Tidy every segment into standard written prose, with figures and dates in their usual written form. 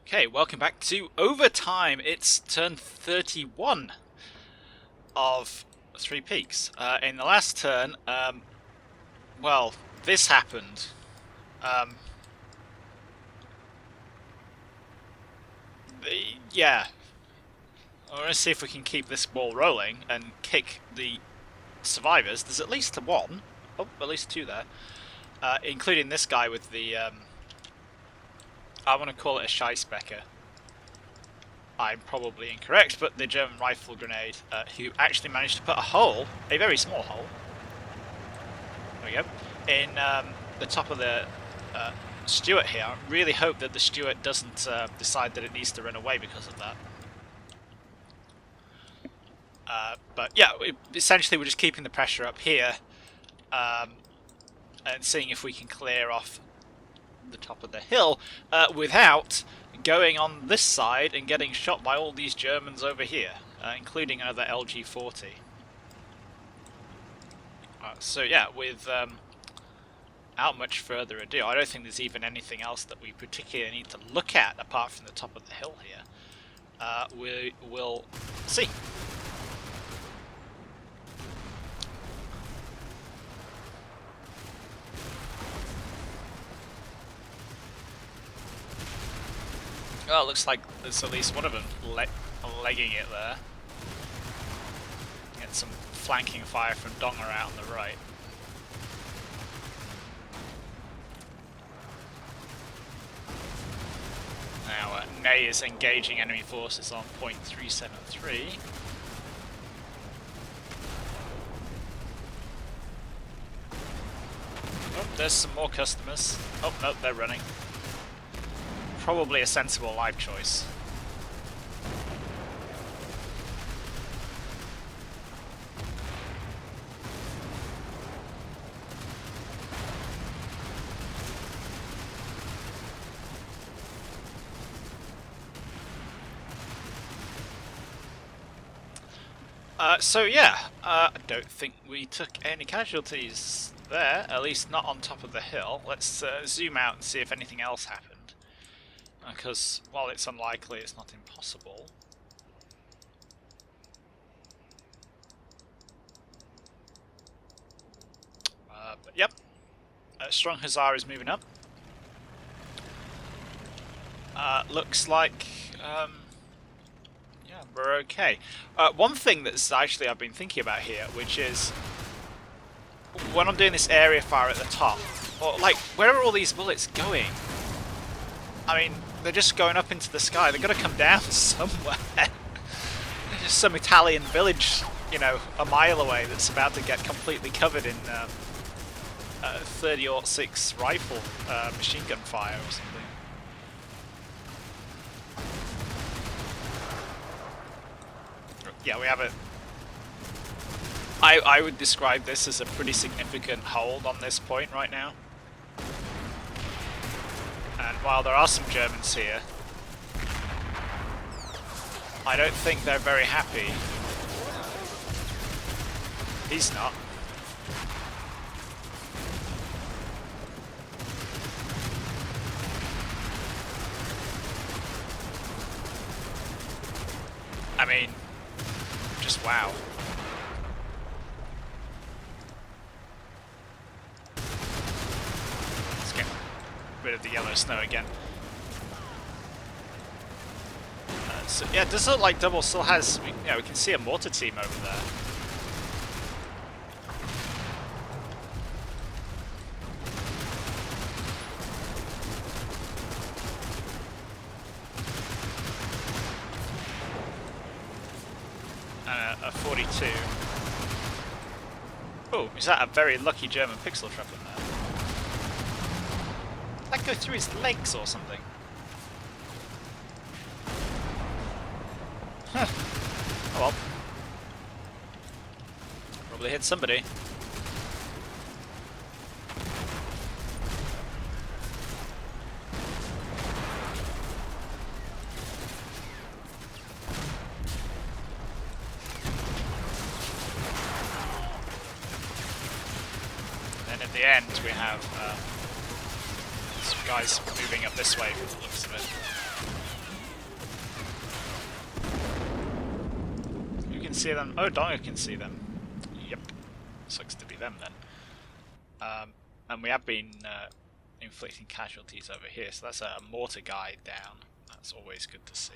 Okay, welcome back to Overtime. It's turn 31 of Three Peaks. In the last turn, well, this happened. Yeah, I want to see if we can keep this ball rolling and kick the survivors. There's at least one. Oh, at least two there. Including this guy with the, I want to call it a Scheissbecker. I'm probably incorrect, but the German rifle grenade, who actually managed to put a hole, a very small hole, there we go, in the top of the Stuart here. I really hope that the Stuart doesn't decide that it needs to run away because of that. But yeah, essentially we're just keeping the pressure up here and seeing if we can clear off the top of the hill without going on this side and getting shot by all these Germans over here, including another LG-40. So yeah, without much further ado, I don't think there's even anything else that we particularly need to look at apart from the top of the hill here. We will see. Well, it looks like there's at least one of them legging it there. Get some flanking fire from Donger out on the right. Now, Ney is engaging enemy forces on point 373. Oh, there's some more customers. Oh, no, they're running. Probably a sensible life choice. So yeah, I don't think we took any casualties there, at least not on top of the hill. Let's zoom out and see if anything else happened. Because while it's unlikely, it's not impossible. But yep, Strong Hussar is moving up. Looks like yeah, we're okay. One thing that's actually I've been thinking about here, which is when I'm doing this area fire at the top, or like, where are all these bullets going? I mean, they're just going up into the sky. They've got to come down somewhere. There's just some Italian village, you know, a mile away that's about to get completely covered in 30-06 rifle machine gun fire or something. Yeah, we have it. I would describe this as a pretty significant hold on this point right now. And while there are some Germans here, I don't think they're very happy. He's not. I mean, just wow. Let's get rid of the yellow snow again. So yeah, it does look like Double still has, we can see a mortar team over there. A 42. Oh, is that a very lucky German pixel trap in there? Did that go through his legs or something? Huh. Oh well. Probably hit somebody. And at the end we have some guys moving up this way from the looks of it. see them? Oh, Donga can see them. Yep. Sucks to be them then. And we have been inflicting casualties over here, so that's a mortar guy down. That's always good to see.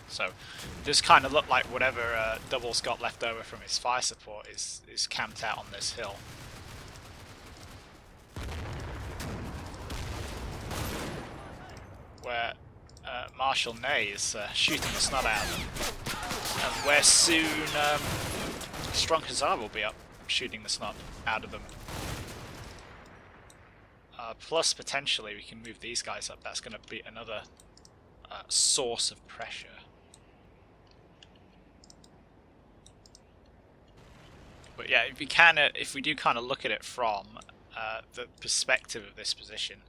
So, just kind of look like whatever Double's got left over from his fire support is camped out on this hill. Where Marshal Ney is shooting the snot out of them. And where soon Strong Hussar will be up shooting the snot out of them. Plus, potentially, we can move these guys up. That's going to be another source of pressure. But yeah, if we do kind of look at it from the perspective of this position,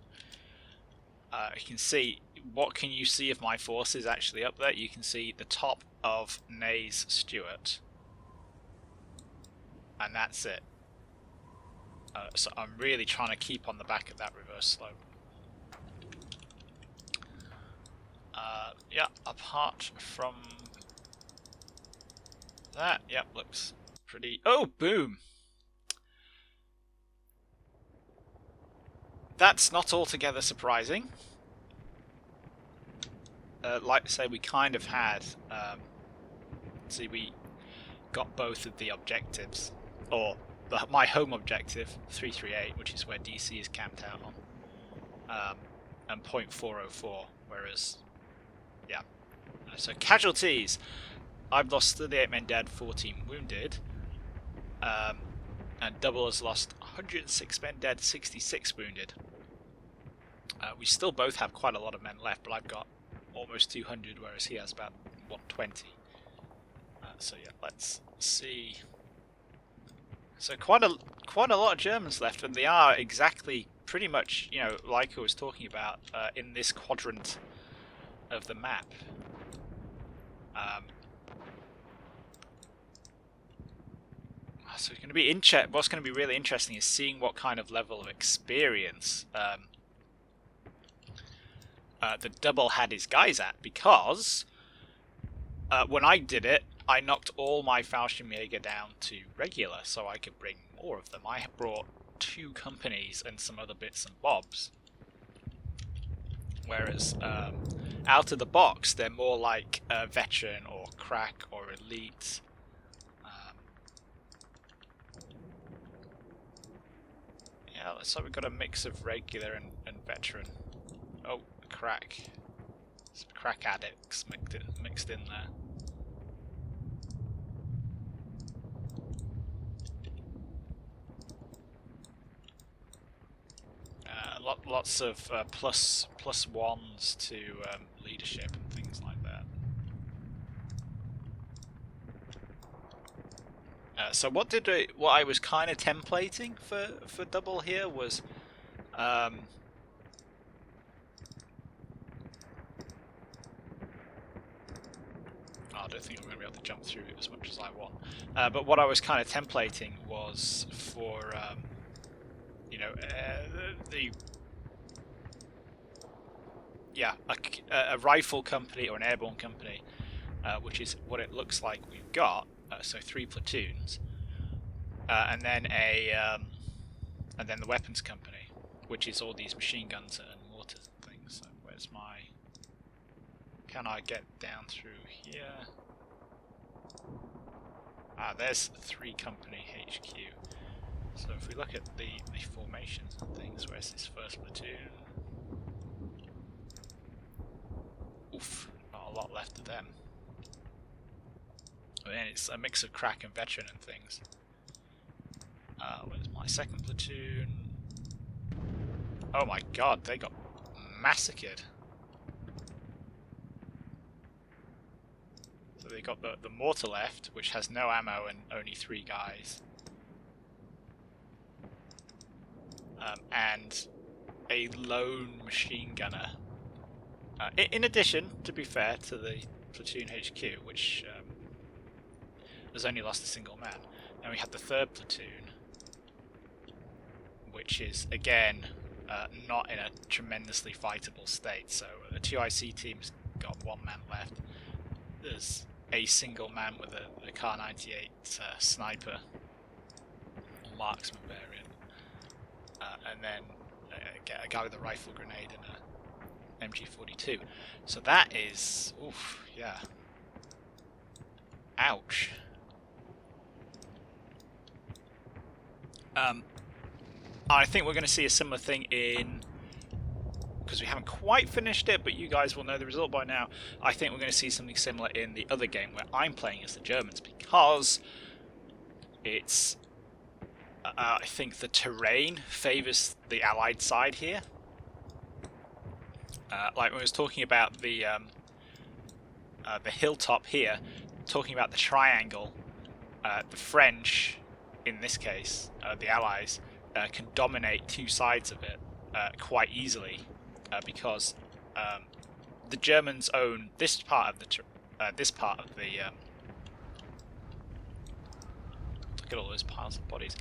you can see, what can you see of my forces actually up there? You can see the top of Ney's Stuart, and that's it. So I'm really trying to keep on the back of that reverse slope. Yeah, apart from that, yep, looks pretty... Oh, boom! That's not altogether surprising. Like I say, we kind of had... see, we got both of the objectives, or my home objective, 338, which is where DC is camped out on, and .404, whereas, yeah. So casualties, I've lost 38 men dead, 14 wounded, and Double has lost 106 men dead, 66 wounded. We still both have quite a lot of men left, but I've got almost 200, whereas he has about 120. So yeah, let's see. So quite a lot of Germans left, and they are exactly pretty much, you know, like I was talking about, in this quadrant of the map. So it's going to be what's going to be really interesting is seeing what kind of level of experience the Double had his guys at, because when I did it, I knocked all my Fallchirmjaeger down to regular so I could bring more of them. I brought 2 companies and some other bits and bobs. Whereas out of the box, they're more like veteran or crack or elite. Yeah, so we've got a mix of regular and veteran. Oh, crack. Some crack addicts mixed in there. Lots of plus ones to leadership and things like that. So what I was kind of templating for Double here was I don't think I'm going to be able to jump through it as much as I want. But what I was kind of templating was for you know, a rifle company or an airborne company, which is what it looks like we've got. So 3 platoons, and then the weapons company, which is all these machine guns and mortars and things. So where's my? Can I get down through here? There's 3 company HQ. So if we look at the formations and things, where's this first platoon? Oof, not a lot left of them. And then it's a mix of crack and veteran and things. Where's my second platoon? Oh my god, they got massacred. So they got the mortar left, which has no ammo and only 3 guys. And a lone machine gunner. In addition, to be fair, to the platoon HQ, which has only lost a single man. Then we have the 3rd platoon, which is again not in a tremendously fightable state. So the 2IC team's got 1 man left. There's a single man with a Kar 98 sniper or marksman variant, and then a guy with a rifle grenade and a MG42. So that is, oof, yeah. Ouch. I think we're going to see a similar thing in, because we haven't quite finished it, but you guys will know the result by now. I think we're going to see something similar in the other game where I'm playing as the Germans, because it's, I think the terrain favours the Allied side here. Like when I was talking about the hilltop here, talking about the triangle, the French, in this case, the Allies, can dominate 2 sides of it quite easily, because the Germans own this part of the look at all those piles of bodies.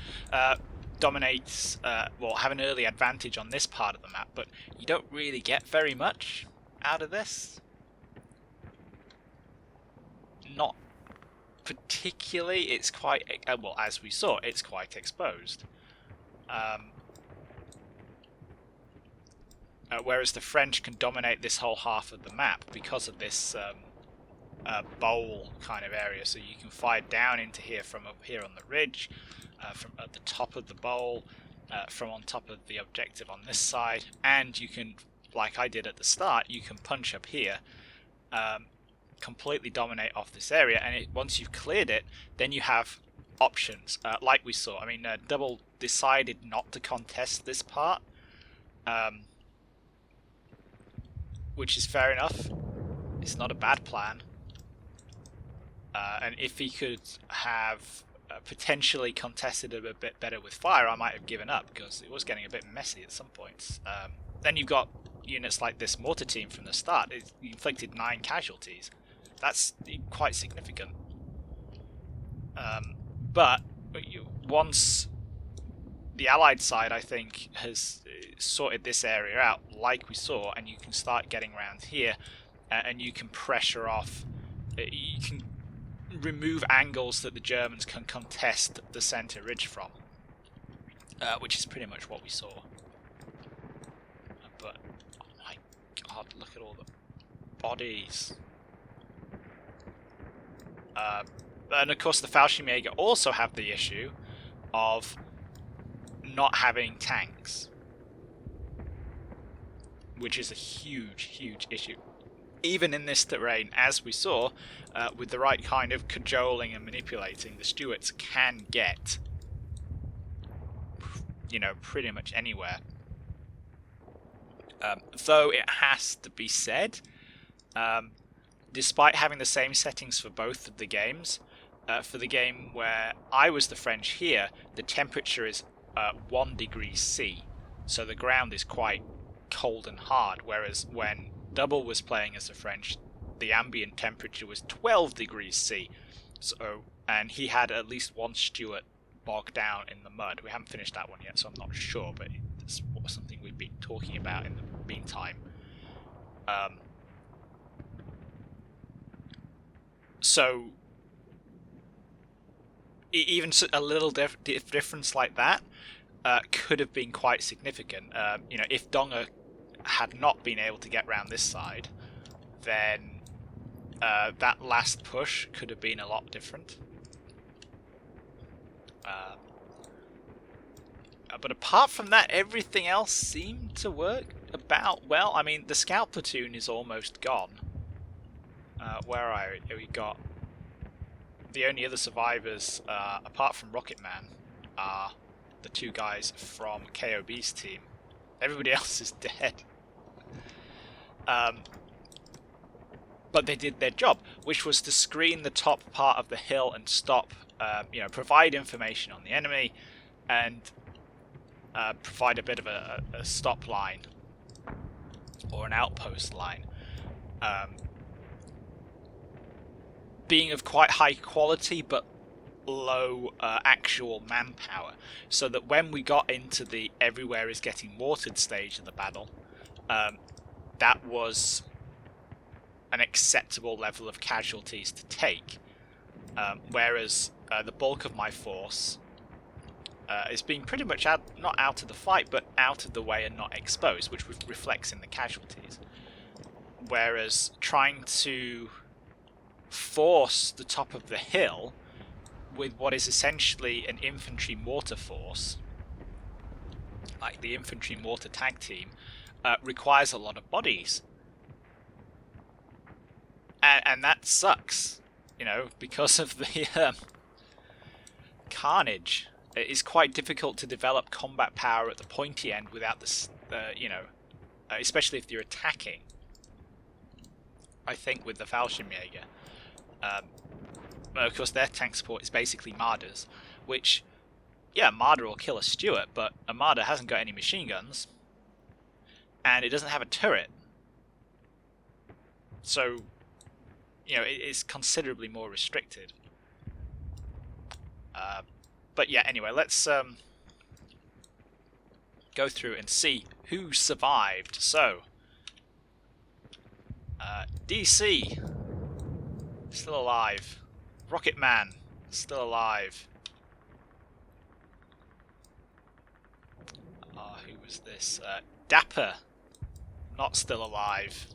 Dominates, well, have an early advantage on this part of the map, but you don't really get very much out of this. Not particularly. It's quite, well, as we saw, it's quite exposed. Whereas the French can dominate this whole half of the map because of this bowl kind of area. So you can fire down into here from up here on the ridge, from at the top of the bowl, from on top of the objective on this side, and you can, like I did at the start, you can punch up here, completely dominate off this area, and once you've cleared it, then you have options, like we saw. I mean, Double decided not to contest this part, which is fair enough. It's not a bad plan. And if he could have potentially contested it a bit better with fire, I might have given up, because it was getting a bit messy at some points. Then you've got units like this mortar team from the start. It inflicted 9 casualties. That's quite significant. But once the Allied side, I think, has sorted this area out, like we saw, and you can start getting around here, and you can pressure off, you can remove angles that the Germans can contest the center ridge from, which is pretty much what we saw. But, oh my god, look at all the bodies. And of course the Fallchirmjaeger also have the issue of not having tanks, which is a huge issue. Even in this terrain, as we saw, with the right kind of cajoling and manipulating, the Stuarts can get, you know, pretty much anywhere. Though it has to be said, despite having the same settings for both of the games, for the game where I was the French here, the temperature is 1 degree C, so the ground is quite cold and hard, whereas when Double was playing as the French, the ambient temperature was 12 degrees C, so, and he had at least 1 Stuart bogged down in the mud. We haven't finished that one yet, so I'm not sure, but it's something we've been talking about in the meantime. So even a little difference like that could have been quite significant. You know, if Donga had not been able to get round this side, then that last push could have been a lot different. But apart from that, everything else seemed to work about well. I mean, the scout platoon is almost gone. Where are we? Got the only other survivors, apart from Rocket Man, are the 2 guys from KOB's team. Everybody else is dead. But they did their job, which was to screen the top part of the hill and stop, you know, provide information on the enemy, and provide a bit of a stop line or an outpost line. Being of quite high quality, but low actual manpower, so that when we got into the everywhere is getting mortared stage of the battle, that was an acceptable level of casualties to take, whereas the bulk of my force is being pretty much not out of the fight, but out of the way and not exposed, which reflects in the casualties. Whereas trying to force the top of the hill with what is essentially an infantry mortar force, like the infantry mortar tag team, requires a lot of bodies. And that sucks, you know, because of the carnage. It is quite difficult to develop combat power at the pointy end without this, you know, especially if you're attacking. I think with the Fallchirmjaeger, of course their tank support is basically Marders, which, yeah, Marder will kill a Stuart, but a Marder hasn't got any machine guns, and it doesn't have a turret. So, you know, it's considerably more restricted. But yeah, anyway, let's go through and see who survived. So, DC, still alive. Rocket Man, still alive. Who was this? Dapper, not still alive.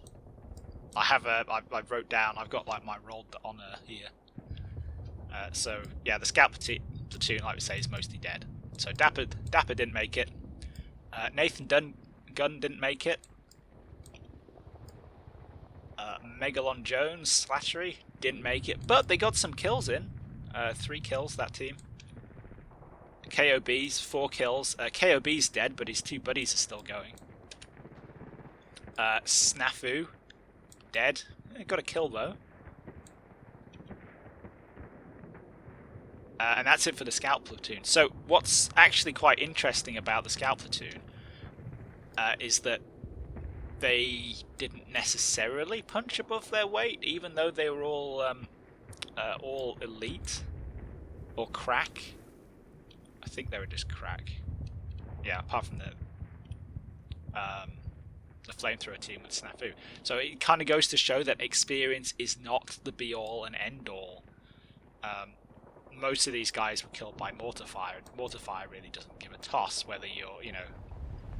I wrote down, I've got like my rolled to honour here. So yeah, the scout platoon, like we say, is mostly dead. So Dapper didn't make it. Nathan Gunn didn't make it. Megalon Jones, Slattery, didn't make it, but they got some kills in. 3 kills, that team. KOB's 4 kills. KOB's dead, but his 2 buddies are still going. Snafu, dead. Got a kill though. And that's it for the scout platoon. So what's actually quite interesting about the scout platoon is that they didn't necessarily punch above their weight, even though they were all elite or crack. I think they were just crack. Yeah, apart from the flamethrower team with Snafu. So it kind of goes to show that experience is not the be-all and end-all. Most of these guys were killed by mortar fire, and mortar fire really doesn't give a toss whether you're, you know,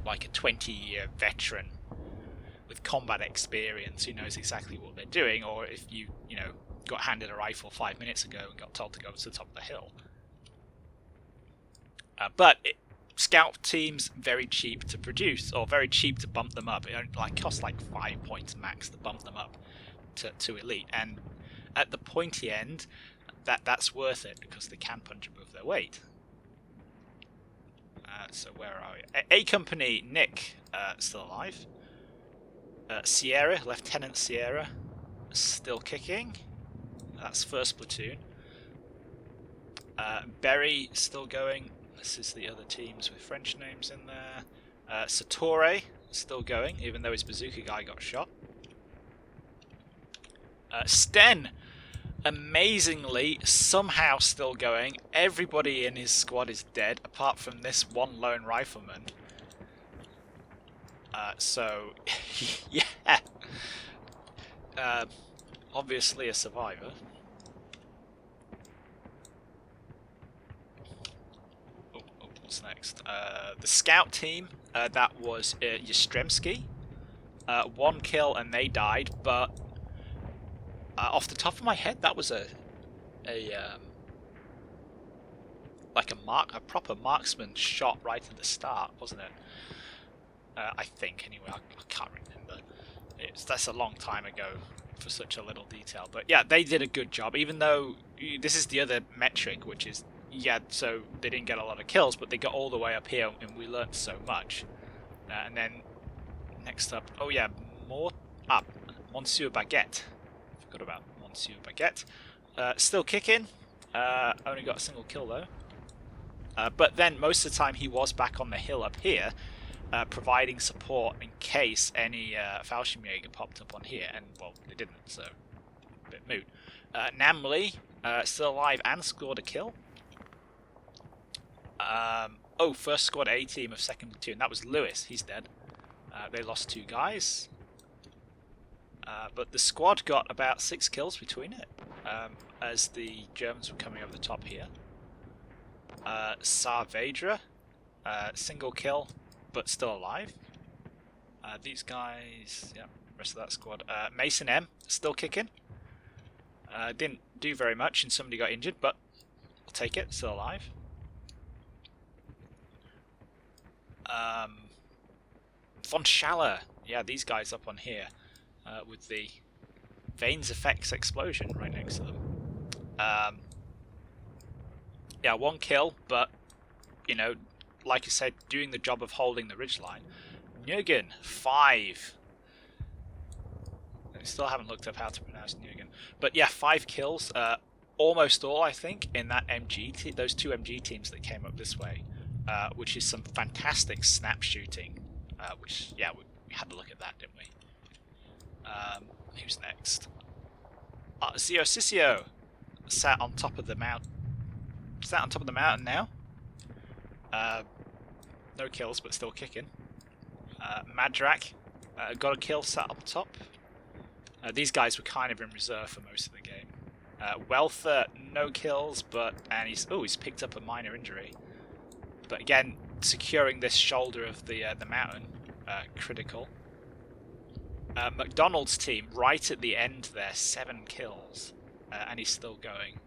like a 20-year veteran with combat experience who knows exactly what they're doing, or if you know, got handed a rifle 5 minutes ago and got told to go to the top of the hill. Scout teams, very cheap to produce, or very cheap to bump them up. It only costs like 5 points max to bump them up to elite, and at the pointy end, that's worth it because they can punch above their weight. So where are we? A Company, Nick, still alive. Sierra, Lieutenant Sierra, still kicking. That's first platoon. Berry, still going. This is the other teams with French names in there. Satori, still going, even though his bazooka guy got shot. Sten, amazingly, somehow still going. Everybody in his squad is dead, apart from this one lone rifleman. So, yeah. Obviously a survivor. What's next? The scout team, that was Yastremski. 1 kill and they died, but off the top of my head, that was a proper marksman shot right at the start, wasn't it? I think, anyway. I can't remember. That's a long time ago for such a little detail. But yeah, they did a good job, even though this is the other metric, which is, yeah, so they didn't get a lot of kills, but they got all the way up here, and we learnt so much. And then, next up, oh yeah, Monsieur Baguette. Forgot about Monsieur Baguette. Still kicking. Only got a single kill though. But then most of the time he was back on the hill up here, providing support in case any Fallchirmjaeger popped up on here, and well, they didn't, so a bit moot. Namley, still alive and scored a kill. Oh, first squad A team of second platoon. That was Lewis. He's dead. They lost 2 guys. But the squad got about 6 kills between it, as the Germans were coming over the top here. Saavedra, single kill, but still alive. These guys, yeah, rest of that squad. Mason M, still kicking. Didn't do very much and somebody got injured, but I'll take it, still alive. Von Schaller, yeah, these guys up on here. With the Veins Effects explosion right next to them. Yeah, 1 kill, but, you know, like I said, doing the job of holding the ridgeline. Nürgen, 5. I still haven't looked up how to pronounce Nürgen. But yeah, 5 kills, almost all, I think, in that MG those 2 MG teams that came up this way, which is some fantastic snap shooting, which, yeah, we had to look at that, didn't we? Who's next? Zio Sissio sat on top of the mountain. Sat on top of the mountain now. No kills, but still kicking. Madrak got a kill, sat up top. These guys were kind of in reserve for most of the game. Welther, no kills, and he's picked up a minor injury. But again, securing this shoulder of the mountain, critical. McDonald's team, right at the end there, 7 kills, and he's still going.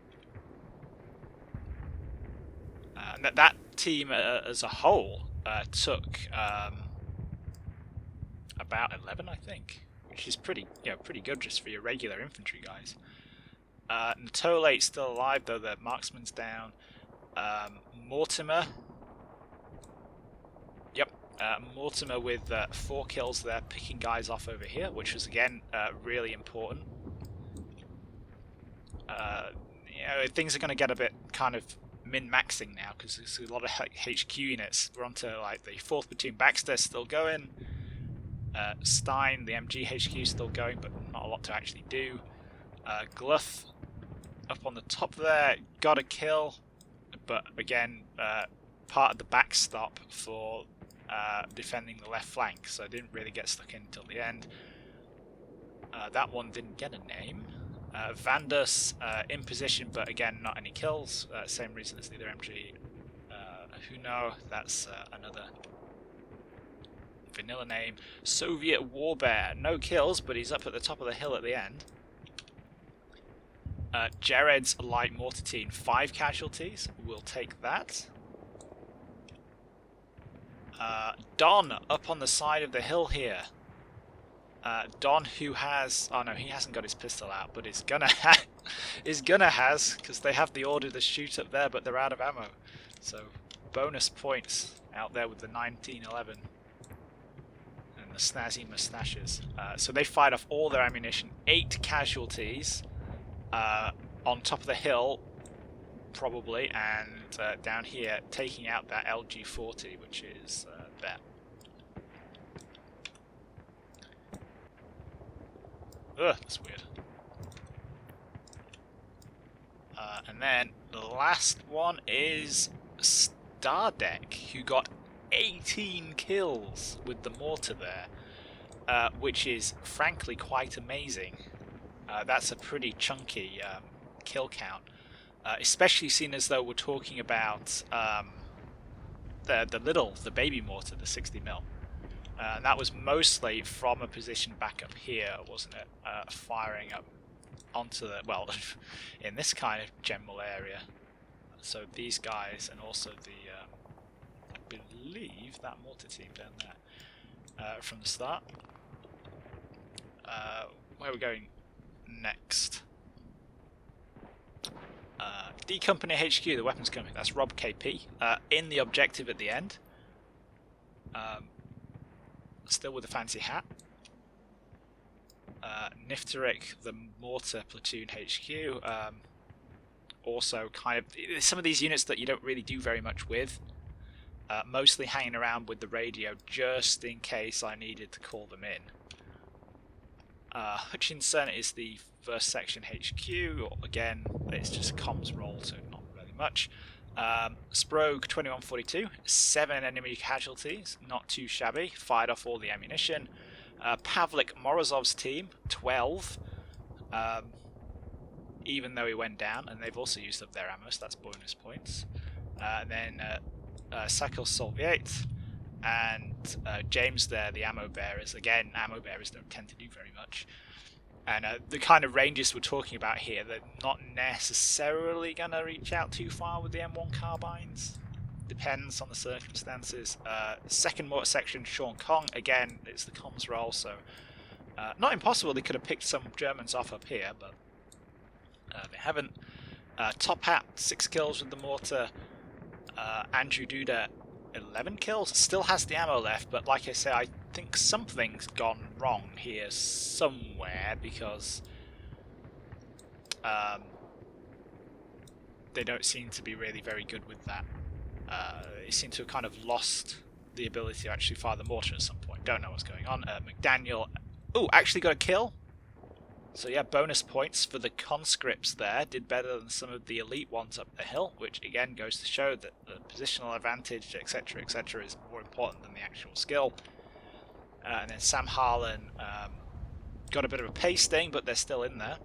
And that team as a whole took about 11, I think, which is pretty good just for your regular infantry guys. Natolate's still alive, though the marksman's down. Mortimer. Yep. Mortimer with 4 kills there, picking guys off over here, which was again really important. Things are going to get a bit kind of min-maxing now because there's a lot of HQ units. We're onto like the 4th platoon. Baxter still going. Stein, the MG HQ, still going, but not a lot to actually do. Gluth up on the top there, got a kill, but again part of the backstop for defending the left flank, so I didn't really get stuck in until the end. That one didn't get a name. Vandus in position, but again not any kills. Same reason as the other MG. Huno, that's another vanilla name. Soviet Warbear, no kills, but he's up at the top of the hill at the end. Jared's light mortar team, 5 casualties. We'll take that. Don up on the side of the hill here. Don, who has, oh no, he hasn't got his pistol out, but is gonna has, because they have the order to shoot up there, but they're out of ammo. So bonus points out there with the 1911 and the snazzy mustaches. So they fired off all their ammunition. 8 casualties on top of the hill, probably, and down here taking out that LG-40, which is there. Ugh, that's weird. And then the last one is Stardek, who got 18 kills with the mortar there, which is frankly quite amazing. That's a pretty chunky kill count, especially seeing as though we're talking about the baby mortar, the 60mm. And that was mostly from a position back up here, wasn't it? Firing up onto the, well, in this kind of general area. So these guys, and also the, I believe that mortar team down there from the start. Where are we going next? D Company HQ, the weapons company. That's Rob KP in the objective at the end. Still with a fancy hat. Niftarik, the mortar platoon HQ. Also kind of some of these units that you don't really do very much with. Mostly hanging around with the radio just in case I needed to call them in. Hutchinson is the 1st section HQ. Again, it's just a comms role, so not really much. Sprague 2142, 7 enemy casualties, not too shabby, fired off all the ammunition. Pavlik Morozov's team, 12, even though he went down, and they've also used up their ammo, so that's bonus points. Then Sakil Soviet and James there, the ammo bearers. Again, ammo bearers don't tend to do very much. And the kind of ranges we're talking about here, they're not necessarily going to reach out too far with the M1 carbines. Depends on the circumstances. Second mortar section, Sean Kong. Again, it's the comms role, so not impossible they could have picked some Germans off up here, but they haven't. Top Hat, 6 kills with the mortar. Andrew Duda, 11 kills. Still has the ammo left, but like I say, I think something's gone wrong here somewhere, because they don't seem to be really very good with that. They seem to have kind of lost the ability to actually fire the mortar at some point. Don't know what's going on. McDaniel, oh, actually got a kill. So yeah, bonus points for the conscripts there. Did better than some of the elite ones up the hill, which again goes to show that the positional advantage, etc., etc., is more important than the actual skill. And then Sam Harlan got a bit of a pasting, but they're still in there.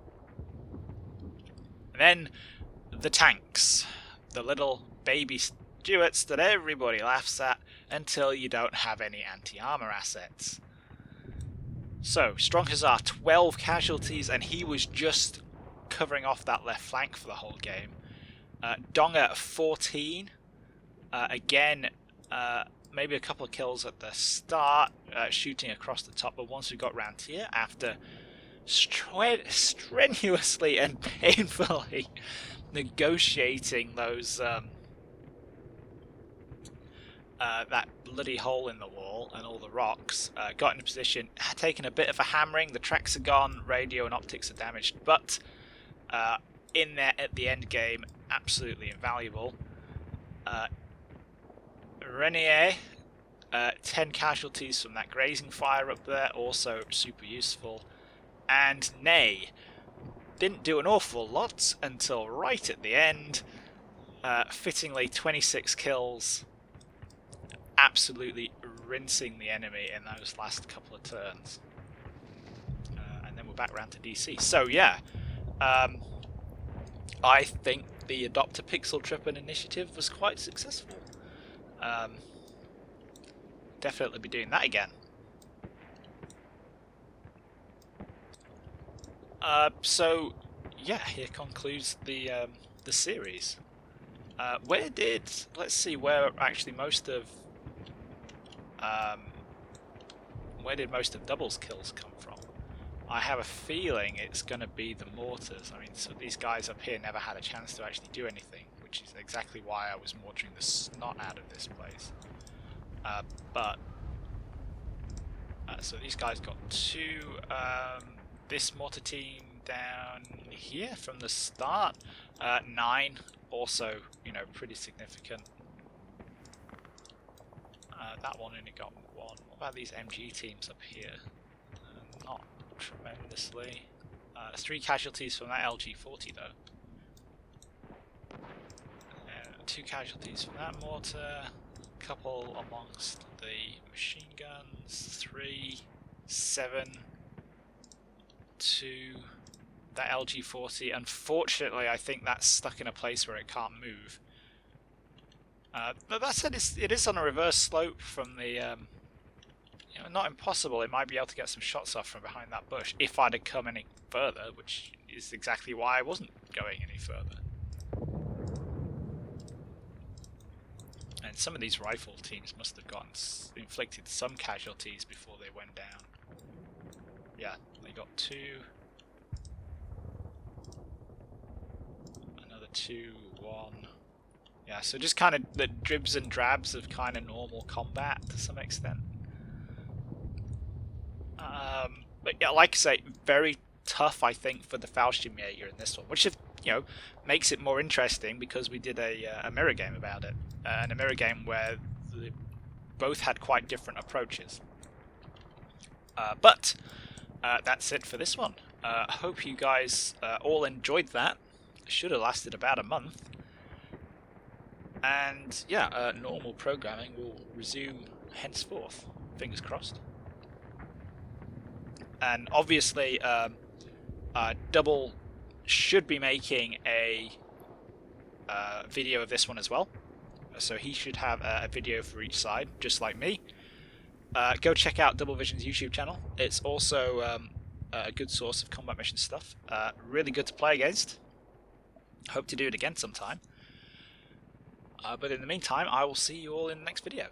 And then the tanks, the little baby Stuarts that everybody laughs at until you don't have any anti-armor assets. So, Strong Hussar, 12 casualties, and he was just covering off that left flank for the whole game. Donga, 14. Again, maybe a couple of kills at the start, shooting across the top, but once we got round here, after strenuously and painfully negotiating those that bloody hole in the wall and all the rocks, got in a position, taken a bit of a hammering. The tracks are gone, radio and optics are damaged, but in there at the end game, absolutely invaluable. Renier, 10 casualties from that grazing fire up there, also super useful. And Ney didn't do an awful lot until right at the end. Fittingly, 26 kills, absolutely rinsing the enemy in those last couple of turns. And then we're back round to DC. So yeah, I think the Adopt a Pixel Trippin initiative was quite successful. Definitely be doing that again. So yeah, here concludes the series. Let's see where actually most of Double's kills come from. I have a feeling it's going to be the mortars. I mean, so these guys up here never had a chance to actually do anything, which is exactly why I was mortaring the snot out of this place. So these guys got 2. This mortar team down here from the start, 9, also, you know, pretty significant. That one only got 1. What about these MG teams up here? Not tremendously. 3 casualties from that LG40 though. 2 casualties from that mortar. Couple amongst the machine guns. 3, 7, 2. That LG40. Unfortunately, I think that's stuck in a place where it can't move. But that said, it is on a reverse slope from the, you know, not impossible. It might be able to get some shots off from behind that bush if I'd have come any further, which is exactly why I wasn't going any further. And some of these rifle teams must have inflicted some casualties before they went down. Yeah, they got 2. Another 2, 1. Yeah, so just kind of the dribs and drabs of kind of normal combat to some extent. But yeah, like I say, very tough, I think, for the Fallchirmjaeger in this one, which, you know, makes it more interesting because we did a mirror game about it, and a mirror game where both had quite different approaches. But that's it for this one. Hope you guys all enjoyed that. It should have lasted about a month. And yeah, normal programming will resume henceforth. Fingers crossed. And obviously, Double should be making a video of this one as well. So he should have a video for each side, just like me. Go check out DoubleVision's YouTube channel. It's also a good source of combat mission stuff. Really good to play against. Hope to do it again sometime. But in the meantime, I will see you all in the next video.